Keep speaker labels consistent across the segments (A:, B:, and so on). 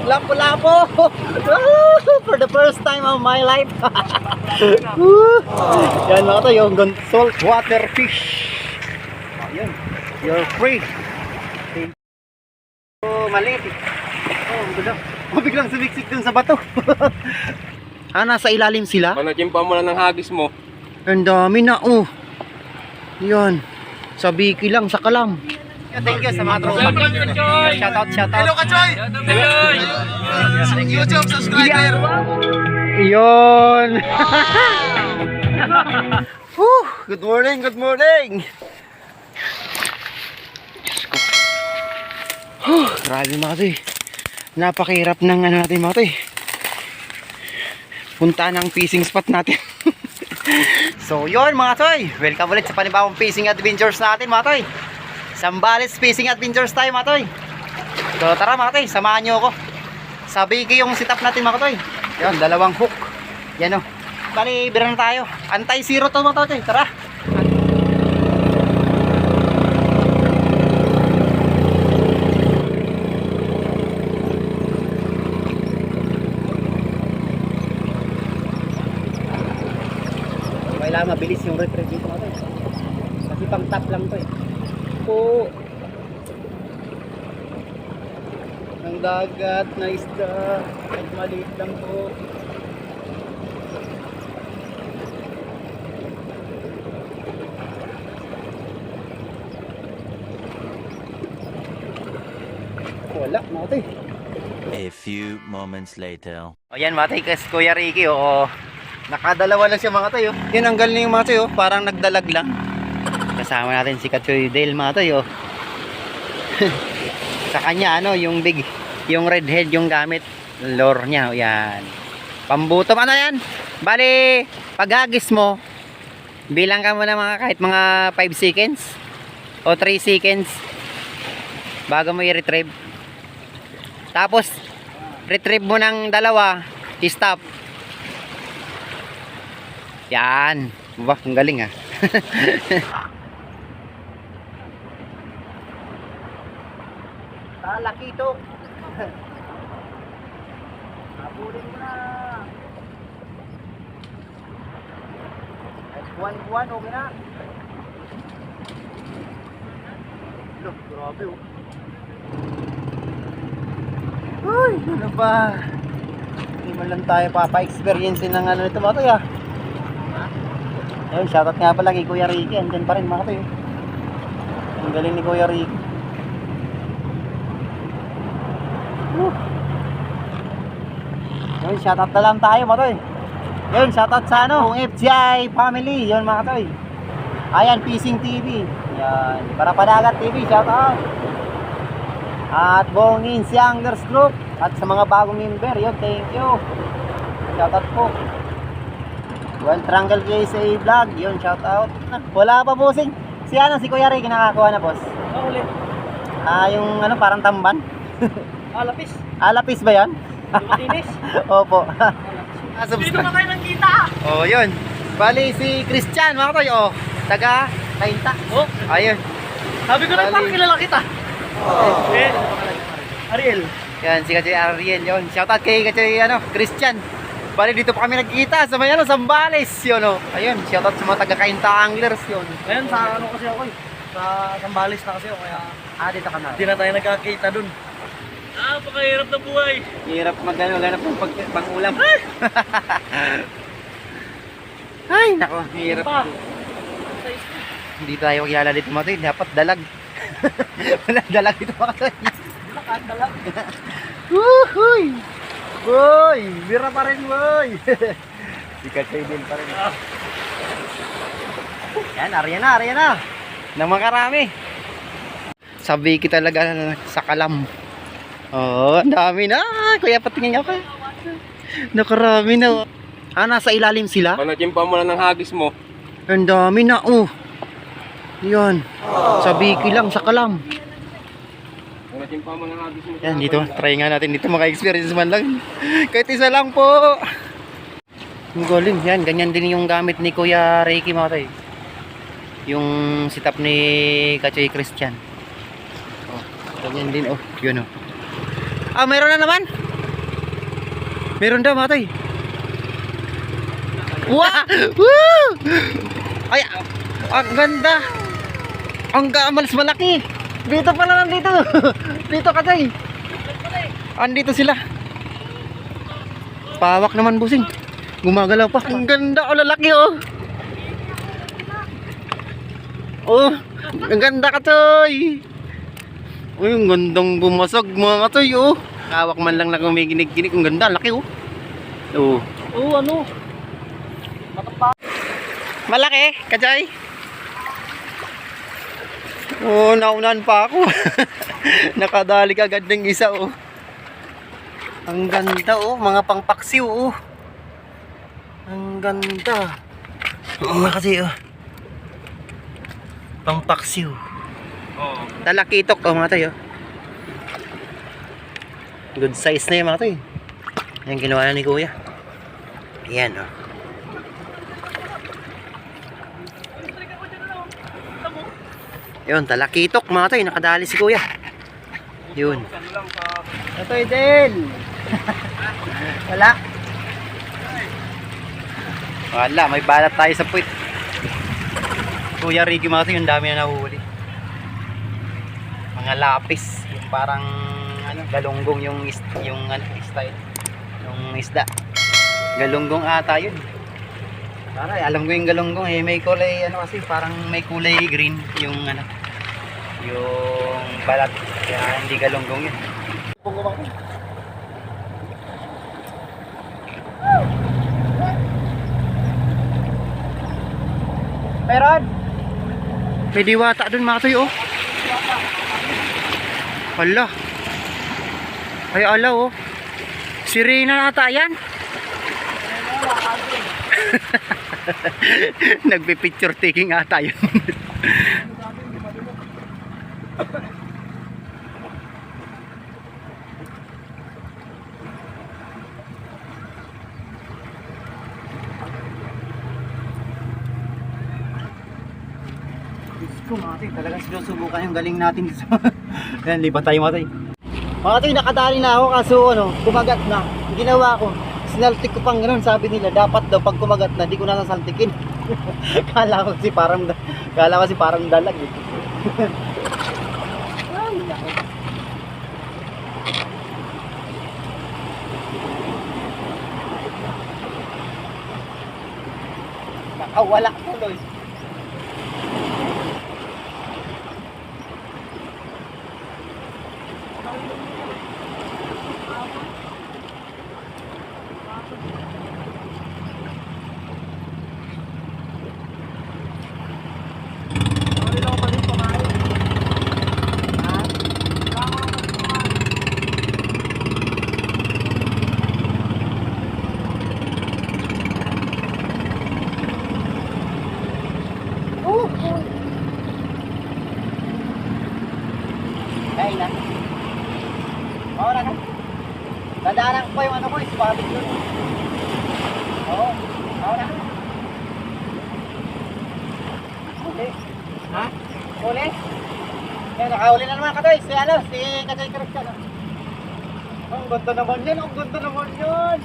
A: Lapo-lapo. For the first time of my life. Yan mga to, yung salt water fish. Ayun. You're free. Oh, maliit. Oh, ganda. Oh, biglang sumiksik dun sa bato. Nasa ilalim sila?
B: Panakimpa mo na ng hagis mo.
A: Ang dami na, oh. Yan. Sa biki lang, sa kalam. Thank you sa mga tropa. Shoutout.
C: Hello Kachoy! YouTube subscriber!
A: Yun. Good morning, good morning. Diyos ko. Grabe mga toy. Napakahirap ng ano natin mga toy. Punta ng fishing spot natin. So yun mga toy. Welcome ulit sa panibagong fishing adventures natin mga toy. Zambales Fishing Adventures tayo mga toy. So tara mga toy, samahan nyo ako. Sabi ko yung setup natin mga toy. Yan, dalawang hook. Yan o. Bali, bira na tayo. Anti-zero to mga toy. Tara. Kailangan mabilis yung retrieve dito mga toy. Kasi pang top lang to eh. Po ng dagat na isda at maliit lang po. Wala mati.
D: A few moments later.
A: Ayan mati, kasi Kuya Ricky nakadalawa lang siya mga tayo. Yan ang galing mga tayo, parang nagdalag lang. Kasama natin si Kachoy Dale mga tayo. Sa kanya yung big, yung red head yung gamit lure niya. Yan. Pambutom ano yan? Bali, paghagis mo, bilang ka muna mga kahit mga 5 seconds o 3 seconds bago mo i-retrieve. Tapos retrieve mo ng dalawa, i-stop. Yan. Wah, ang galing ah. Laki ito. Habulin mo na. At buwan-buwan, okay na. Look, grabe oh. Uy, ano ba? Hindi man lang tayo papa-experience ng ano nito mga toy ah. Ayun, shoutout nga pala kay Kuya Ricky. Andyan pa rin mga toy. Ang galing ni Kuya Ricky. Yun, shoutout na lang tayo mga toy. Yun, shoutout sa kung FGI family. Yun mga toy. Ayan, Fishing TV. Yan, para Padagat TV, shoutout. At Bongin Sianglers Group. At sa mga bagong member, yun, thank you. Shoutout po. One Triangle KSA Vlog. Yun, shoutout. Wala pa bossing. Si Kuya Ricky nakakuha na boss.
C: Ulit.
A: Yung parang tamban.
C: Lapis.
A: Lapis ba yan?
C: Matinis.
A: Opo.
C: Dito na kayo nagkita.
A: Oh, yun. Bali si Christian, mga toy. Oh, taga Kainta.
C: Oh,
A: Ayun.
C: sabi ko na parang kilala kita.
A: Oh.
C: Eh, Ariel.
A: Yan, si Kachoy Ariel. Yun. Shoutout kay Kachoy Christian. Bali dito pa kami nagkita sa may Zambales. Yun, oh. Ayun, shoutout sa mga taga Kainta anglers. Yun.
C: Ngayon sa kasi ako eh. Sa Zambales na kasi ako kaya
A: Dito ka na.
C: hindi na tayo nagkakita dun. Pakahirap na buhay.
A: Hirap maghanap ng pang-ulam. Ay, nako, hirap.
C: Pa.
A: Hindi tayo magkilala dito mga toy. Dapat dalag. Wala dalag dito mga toy.
C: Nakadalag.
A: Woohooy! Boy! Bira pa rin, boy! Si Kachoy din pa rin. Yan, arya na. Nang makarami. Sabi kita talaga sa kalam. Oh, ang dami na. Kuya, patingin ako. Nakarami na. Nasa ilalim sila?
B: Panakimpa mo na ng hagis mo.
A: Ang dami na, oh. Yan. Sa biki lang, sa kalam.
B: Panakimpa mo ng hagis mo.
A: Yan, dito. Try nga natin dito. Maka-experience man lang. Kahit isa lang po. Ang galing. Yan, ganyan din yung gamit ni Kuya Ricky mga tayo. Yung setup ni Kachoy Christian. Oh, ganyan din, oh. Yun, oh. Mayroon na naman. Meron daw mga toy. Wow! Woo! Ay, ang ganda. Ang malas malaki. Dito pala nandito. Dito ka toy. Andito sila. Pawak naman busing. Gumagalaw pa. Ang ganda, oh, lalaki oh. Oh, ang ganda ka toy. Uy, ang gandang bumasag mga toy oh. Hawak man lang kung may ginig-ginig. Ang ganda, laki oh. Oh. Oh, ano? Malaki, kajay. Oh, naunan pa ako. Nakadali agad ng isa oh. Ang ganda oh, mga pangpaksiw oh. Ang ganda. Oo nga kasi oh. Pangpaksiw.
B: Oo.
A: Talakitok oh mga tayo. Good size na yung mga tayo. Yan ginawa na ni kuya. Ayan oh. Yun, talakitok mga tayo. Nakadali si kuya. Yun. Ito Del. Wala. Wala, may balat tayo sa puwit. Kuya Ricky mga tayo, yung dami na nahuhuli. Mga lapis. Yung parang ano, galunggong yung ano, style. Yung isda. Galunggong ata yun. Para alam ko yung galunggong eh, may kulay ano kasi parang may kulay green yung ano, yung balat. Kaya hindi galunggong yun. Meron. May diwata dun mga toy oh. Hala. Ay ala oh. Sirena nata yan. Nagpi-picture taking ata yun. Gusto mga talagang sinusubukan yung galing natin dito. Ayan, lipat tayo mga tayo. Mga tayo, nakadali na ako kaso ano, kumagat na. Ginawa ko, sinaltik ko pang ganun, sabi nila dapat daw pag kumagat na, di ko na sasaltikin. Kala ko si parang dalag eh. Ay, nako. Nakawala tuloy. Kaya na. Mawala ka. Dadaanan ko pa yung ano ko, ispalit yun. Oo. Mawala ka. Uli. Ha? Uli? Yan, nakauli na naman Katoy. Si ano, si Katoy Christian. Ang ganda naman yan, ang ganda naman yan.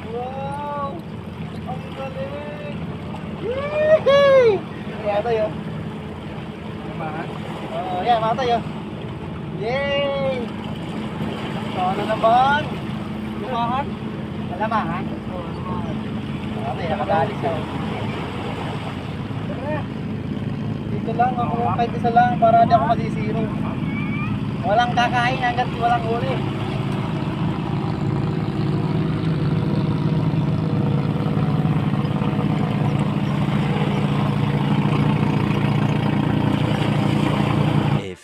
A: Wow. Ang galing. Yee! Kaya ito yun. Naman. Oh, yan mga tayo. Yay! Sana naman. Lumahan. Malamahan. Oo, lumahan. Okay, nakadali siya. Dito lang ako, kahit isa lang para di ako masisiro. Walang kakain hanggat walang huli.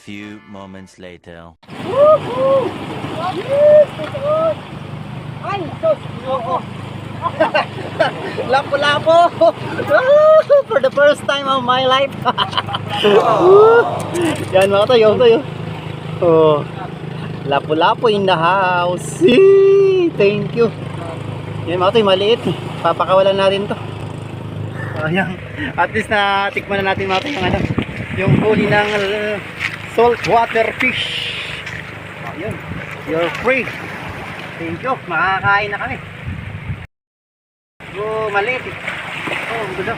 D: Few moments later.
A: Woohoo! Yes! Ay, sus! Oo! Lapo-lapo! For the first time of my life! Yan mga tayo, tayo. Oh, lapo-lapo in the house! Thank you! Yan mga tayo, maliit. Papakawalan natin to. Ayan. At least na tikman na natin mga tayo yung ano, yung huli ng salt water fish. Ayun. You're free. Thank you, makakain na kami. Maliit eh. Ang gulo.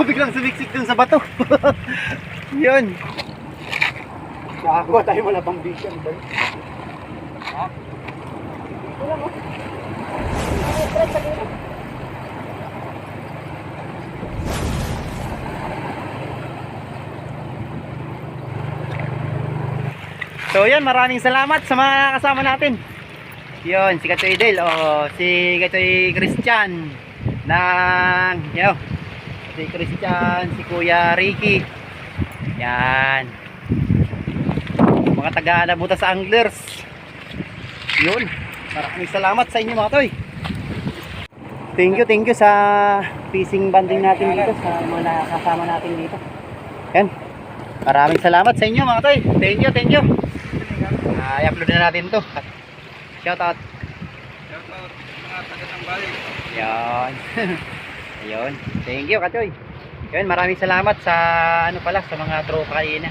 A: Biglang sumiksik dun sa bato. Yun. Nakakuha tayo malabang vision ba? Ha? Wala mo. So yan, maraming salamat sa mga kasama natin. Yun, si Katoy Del, si Katoy Christian ng, si Christian, si Kuya Ricky. Yan. Mga taga-Nabuta sa Anglers. Yun, maraming salamat sa inyo mga toy. Thank you sa fishing banding natin dito, sa mga nakakasama natin dito. Yan. Maraming salamat sa inyo mga toy. Thank you. I-upload na natin to. Shout out
B: mga taga-Sambales.
A: yan. Ayun, thank you Katoy. Yan, maraming salamat sa sa mga tropa kanina.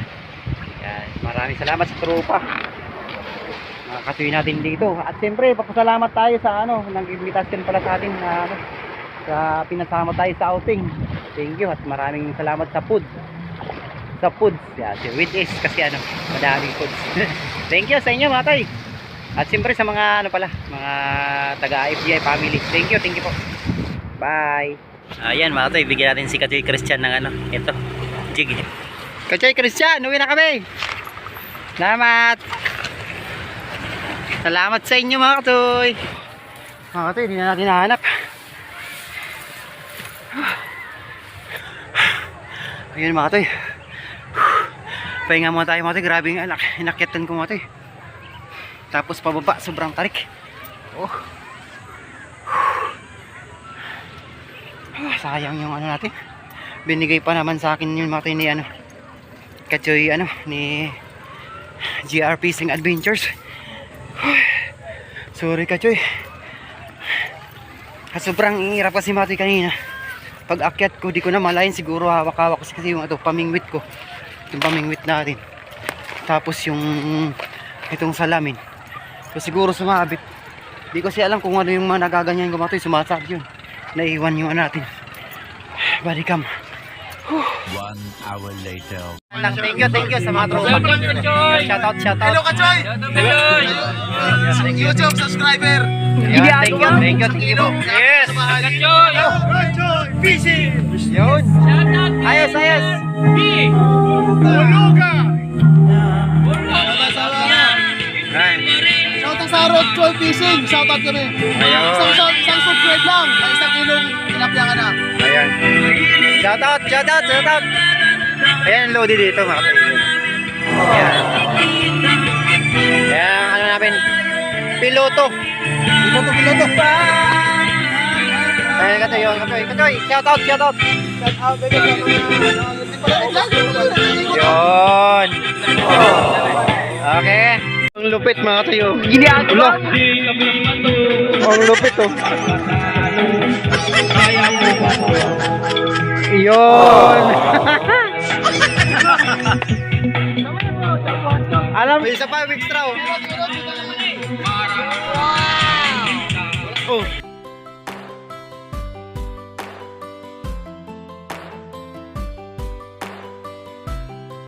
A: Yan, maraming salamat sa tropa mga Katoy natin dito. At siyempre papasalamat tayo sa nag-invitation pala sa atin na sa pinasama tayo sa outing. Thank you at maraming salamat sa foods. Yeah, with is kasi madaming foods. Thank you sa inyo mga toy. At siyempre sa mga mga taga FGI family. Thank you po. Bye. Ayan mga toy, bigyan natin si Katoy Christian ng ito, jig. Katoy Christian, uwi na kami. Salamat sa inyo mga katoy. Mga katoy, hindi na natin nahanap. Ayun mga katoy. Pahinga muna tayo mga toy. Grabe yung inakyatan ko mga toy. Tapos pababa, sobrang tarik. Sayang yung natin. Binigay pa naman sa akin yung mga toy ni Katoy ni GR Fishing Adventures. Sorry Katoy. Sobrang hirap kasi mga toy kanina. Pag akyat ko, di ko na malayan, siguro hawak-hawak kasi yung pamingwit ko. Yung pamingwit natin. Tapos yung itong salamin. So siguro sumabit. Di ko siya alam kung ano yung mga nagaganyan ko mga toy. Sumasabit yun. Naiwan yung natin. Body cam.
D: 1 hour later.
A: Thank you sa mga tropa. Shout out.
C: Hello Kachoy! YouTube subscriber!
A: Thank you.
C: Yes! Kachoy! Kachoy! Fishing!
A: Yun. Ayos.
C: Buluga! Shoutout sa Road Choy Fishing! Shoutout kami! Isang subscribe lang! Isang kilong tilapia ka na!
A: Ayan. Shout out. Ayan, loaded dito mga kapatid. Ayan. Ayan, namin. Piloto. Ayan, Katoy. Shout out. Yun. Okay. Ang lupit mga tayo. Ginagawa. Ang lupit Yun. Alam, isa pa yung extra